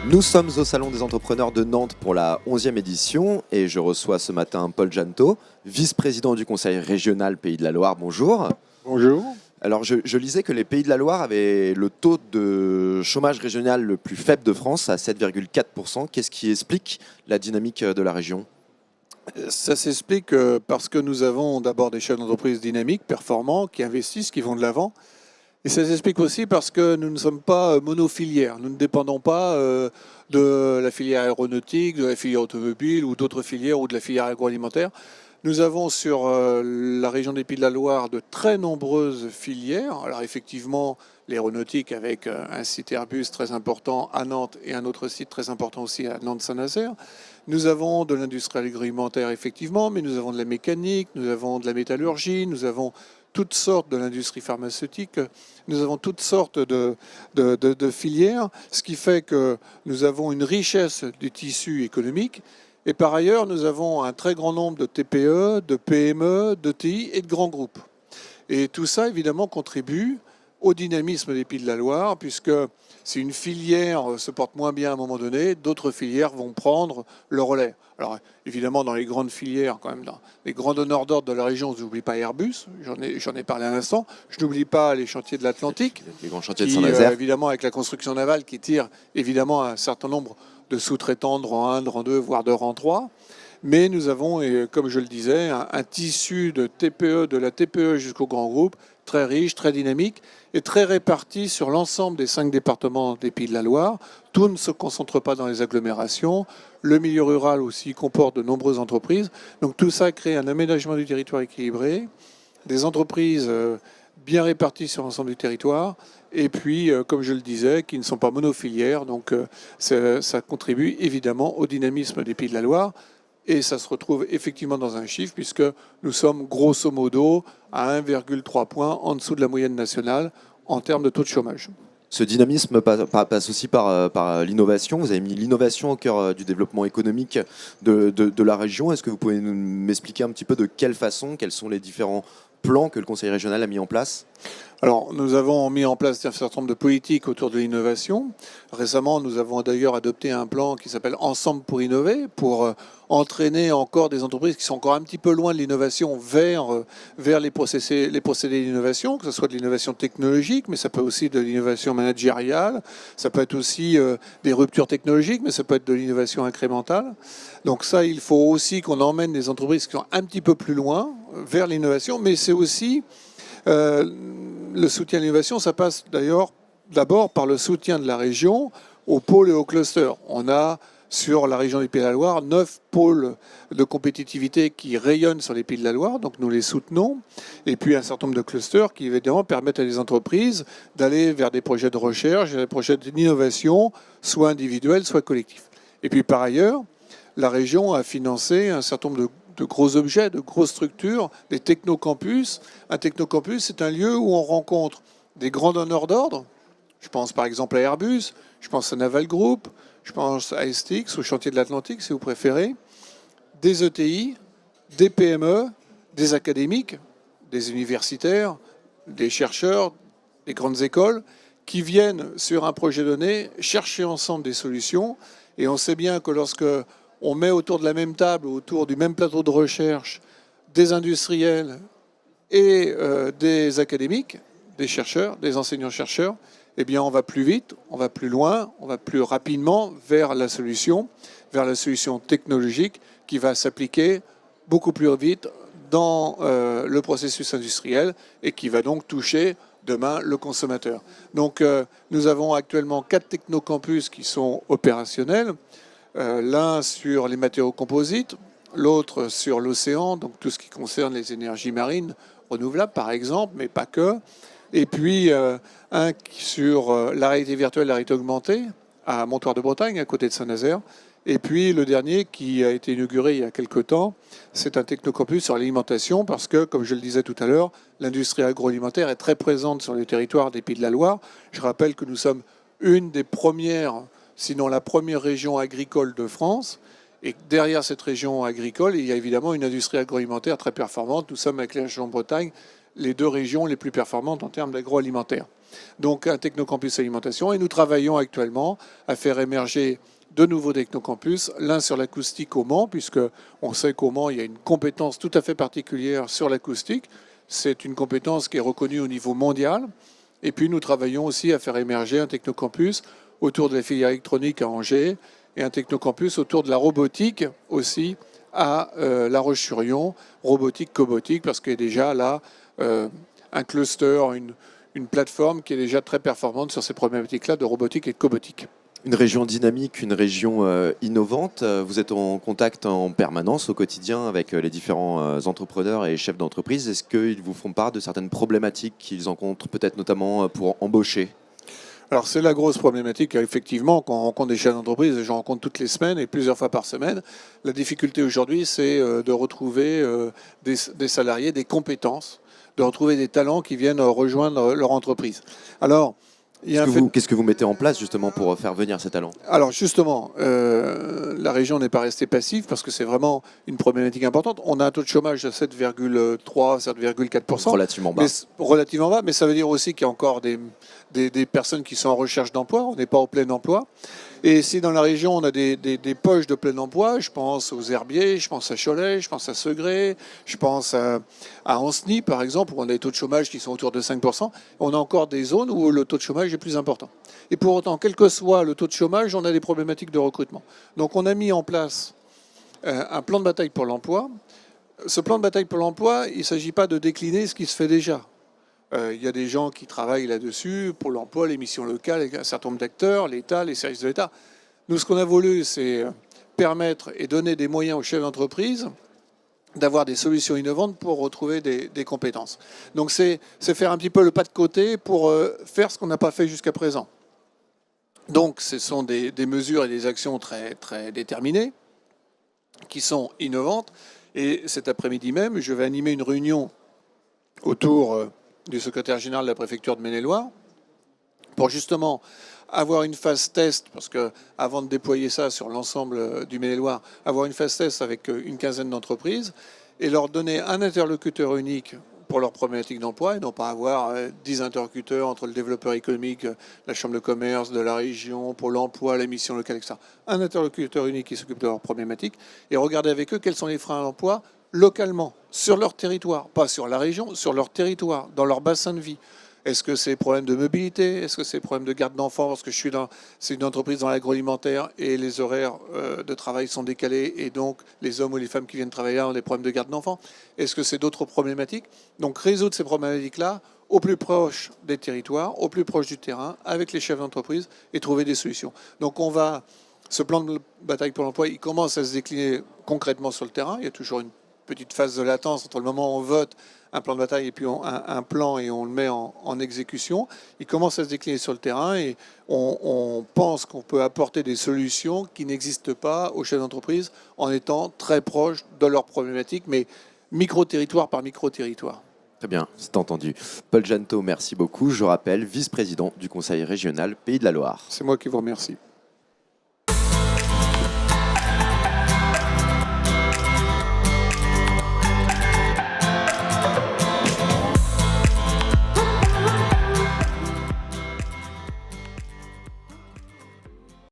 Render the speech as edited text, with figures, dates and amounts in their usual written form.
Nous sommes au Salon des entrepreneurs de Nantes pour la 11e édition et je reçois ce matin Paul Janto, vice-président du Conseil régional Pays de la Loire. Bonjour. Bonjour. Alors je lisais que les Pays de la Loire avaient le taux de chômage régional le plus faible de France à 7,4%. Qu'est-ce qui explique la dynamique de la région ? Ça s'explique parce que nous avons d'abord des chefs d'entreprise dynamiques, performants, qui investissent, qui vont de l'avant. Et ça s'explique aussi parce que nous ne sommes pas monofilières. Nous ne dépendons pas de la filière aéronautique, de la filière automobile ou d'autres filières ou de la filière agroalimentaire. Nous avons sur la région des Pays de la Loire de très nombreuses filières. Alors effectivement, l'aéronautique avec un site Airbus très important à Nantes et un autre site très important aussi à Nantes-Saint-Nazaire. Nous avons de l'industrie agroalimentaire effectivement, mais nous avons de la mécanique, nous avons de la métallurgie, nous avons toutes sortes de l'industrie pharmaceutique, nous avons toutes sortes de filières, ce qui fait que nous avons une richesse du tissu économique. Et par ailleurs, nous avons un très grand nombre de TPE, de PME, d'ETI et de grands groupes. Et tout ça, évidemment, contribue au dynamisme des Pays de la Loire, puisque si une filière se porte moins bien à un moment donné, d'autres filières vont prendre le relais. Alors évidemment, dans les grandes filières, quand même, dans les grands donneurs d'ordre de la région, je n'oublie pas Airbus, j'en ai parlé à l'instant, je n'oublie pas les chantiers de l'Atlantique, les grands chantiers de Saint-Nazaire. Évidemment avec la construction navale qui tire évidemment un certain nombre de sous-traitants de rang 1, de rang 2, voire de rang 3. Mais nous avons, comme je le disais, un tissu de TPE, de la TPE jusqu'au grand groupe, très riche, très dynamique et très réparti sur l'ensemble des 5 départements des Pays de la Loire. Tout ne se concentre pas dans les agglomérations. Le milieu rural aussi comporte de nombreuses entreprises. Donc tout ça crée un aménagement du territoire équilibré, des entreprises bien réparties sur l'ensemble du territoire et puis, comme je le disais, qui ne sont pas monofilières. Donc ça contribue évidemment au dynamisme des Pays de la Loire. Et ça se retrouve effectivement dans un chiffre, puisque nous sommes grosso modo à 1,3 points en dessous de la moyenne nationale en termes de taux de chômage. Ce dynamisme passe aussi par l'innovation. Vous avez mis l'innovation au cœur du développement économique de la région. Est-ce que vous pouvez m'expliquer un petit peu de quelle façon, quels sont les différents plans que le Conseil régional a mis en place ? Alors, nous avons mis en place un certain nombre de politiques autour de l'innovation. Récemment, nous avons d'ailleurs adopté un plan qui s'appelle Ensemble pour innover, pour entraîner encore des entreprises qui sont encore un petit peu loin de l'innovation vers les procédés d'innovation, que ce soit de l'innovation technologique, mais ça peut aussi être de l'innovation managériale, ça peut être aussi des ruptures technologiques, mais ça peut être de l'innovation incrémentale. Donc ça, il faut aussi qu'on emmène des entreprises qui sont un petit peu plus loin vers l'innovation, mais c'est aussi... le soutien à l'innovation, ça passe d'ailleurs d'abord par le soutien de la région aux pôles et aux clusters. On a sur la région des Pays de la Loire 9 pôles de compétitivité qui rayonnent sur les Pays de la Loire, donc nous les soutenons. Et puis un certain nombre de clusters qui évidemment permettent à des entreprises d'aller vers des projets de recherche, des projets d'innovation, soit individuels, soit collectifs. Et puis par ailleurs, la région a financé un certain nombre de gros objets, de grosses structures, des technocampus. Un technocampus, c'est un lieu où on rencontre des grands donneurs d'ordre. Je pense par exemple à Airbus, je pense à Naval Group, je pense à STX, au chantier de l'Atlantique, si vous préférez, des ETI, des PME, des académiques, des universitaires, des chercheurs, des grandes écoles, qui viennent sur un projet donné chercher ensemble des solutions. Et on sait bien que lorsque on met autour de la même table, autour du même plateau de recherche, des industriels et des académiques, des chercheurs, des enseignants-chercheurs, eh bien on va plus vite, on va plus loin, on va plus rapidement vers la solution technologique qui va s'appliquer beaucoup plus vite dans le processus industriel et qui va donc toucher demain le consommateur. Donc nous avons actuellement 4 technocampus qui sont opérationnels. L'un sur les matériaux composites, l'autre sur l'océan, donc tout ce qui concerne les énergies marines renouvelables par exemple, mais pas que. Et puis un sur la réalité virtuelle, la réalité augmentée à Montoire de Bretagne, à côté de Saint-Nazaire. Et puis le dernier qui a été inauguré il y a quelque temps, c'est un technocampus sur l'alimentation parce que, comme je le disais tout à l'heure, l'industrie agroalimentaire est très présente sur le territoire des Pays de la Loire. Je rappelle que nous sommes une des premières, sinon la première région agricole de France. Et derrière cette région agricole, il y a évidemment une industrie agroalimentaire très performante. Nous sommes avec la région Bretagne les 2 régions les plus performantes en termes d'agroalimentaire. Donc un technocampus alimentation, et nous travaillons actuellement à faire émerger 2 nouveaux technocampus, l'un sur l'acoustique au Mans, puisque on sait qu'au Mans, il y a une compétence tout à fait particulière sur l'acoustique. C'est une compétence qui est reconnue au niveau mondial. Et puis nous travaillons aussi à faire émerger un technocampus autour de la filière électronique à Angers et un technocampus autour de la robotique aussi à La Roche-sur-Yon, robotique, cobotique, parce qu'il y a déjà là un cluster, une plateforme qui est déjà très performante sur ces problématiques-là de robotique et de cobotique. Une région dynamique, une région innovante. Vous êtes en contact en permanence au quotidien avec les différents entrepreneurs et chefs d'entreprise. Est-ce qu'ils vous font part de certaines problématiques qu'ils rencontrent, peut-être notamment pour embaucher ? Alors c'est la grosse problématique, effectivement, quand on rencontre des chefs d'entreprise, et j'en rencontre toutes les semaines et plusieurs fois par semaine. La difficulté aujourd'hui, c'est de retrouver des salariés, des compétences, de retrouver des talents qui viennent rejoindre leur entreprise. Alors, qu'est-ce que vous mettez en place justement pour faire venir ces talents ? Alors justement, la région n'est pas restée passive parce que c'est vraiment une problématique importante. On a un taux de chômage de 7,3, 7,4%. Relativement bas. Relativement bas, mais ça veut dire aussi qu'il y a encore des personnes qui sont en recherche d'emploi. On n'est pas au plein emploi. Et si dans la région, on a des poches de plein emploi, je pense aux Herbiers, je pense à Cholet, je pense à Segré, je pense à Ancenis, par exemple, où on a des taux de chômage qui sont autour de 5%. On a encore des zones où le taux de chômage est plus important. Et pour autant, quel que soit le taux de chômage, on a des problématiques de recrutement. Donc on a mis en place un plan de bataille pour l'emploi. Ce plan de bataille pour l'emploi, il ne s'agit pas de décliner ce qui se fait déjà. Il y a des gens qui travaillent là-dessus, pour l'emploi, les missions locales, un certain nombre d'acteurs, l'État, les services de l'État. Nous, ce qu'on a voulu, c'est permettre et donner des moyens aux chefs d'entreprise d'avoir des solutions innovantes pour retrouver des compétences. Donc c'est faire un petit peu le pas de côté pour faire ce qu'on n'a pas fait jusqu'à présent. Donc ce sont des mesures et des actions très, très déterminées qui sont innovantes. Et cet après-midi même, je vais animer une réunion autour du secrétaire général de la préfecture de Maine-et-Loire pour justement avoir une phase test, parce que avant de déployer ça sur l'ensemble du Maine-et-Loire, avoir une phase test avec une quinzaine d'entreprises et leur donner un interlocuteur unique pour leur problématique d'emploi et non pas avoir 10 interlocuteurs entre le développeur économique, la chambre de commerce de la région, pour l'emploi, la mission locale, etc. Un interlocuteur unique qui s'occupe de leur problématique et regarder avec eux quels sont les freins à l'emploi localement, sur leur territoire, pas sur la région, sur leur territoire, dans leur bassin de vie. Est-ce que c'est problème de mobilité? Est-ce que c'est problème de garde d'enfants? Parce que c'est une entreprise dans l'agroalimentaire et les horaires de travail sont décalés et donc les hommes ou les femmes qui viennent travailler là ont des problèmes de garde d'enfants. Est-ce que c'est d'autres problématiques? Donc résoudre ces problématiques-là au plus proche des territoires, au plus proche du terrain, avec les chefs d'entreprise et trouver des solutions. Donc ce plan de bataille pour l'emploi, il commence à se décliner concrètement sur le terrain. Il y a toujours une petite phase de latence entre le moment où on vote un plan de bataille et puis un plan et on le met en exécution. Il commence à se décliner sur le terrain et on pense qu'on peut apporter des solutions qui n'existent pas aux chefs d'entreprise en étant très proches de leurs problématiques, mais micro-territoire par micro-territoire. Très bien, c'est entendu. Paul Janto, merci beaucoup. Je rappelle, vice-président du Conseil régional Pays de la Loire. C'est moi qui vous remercie.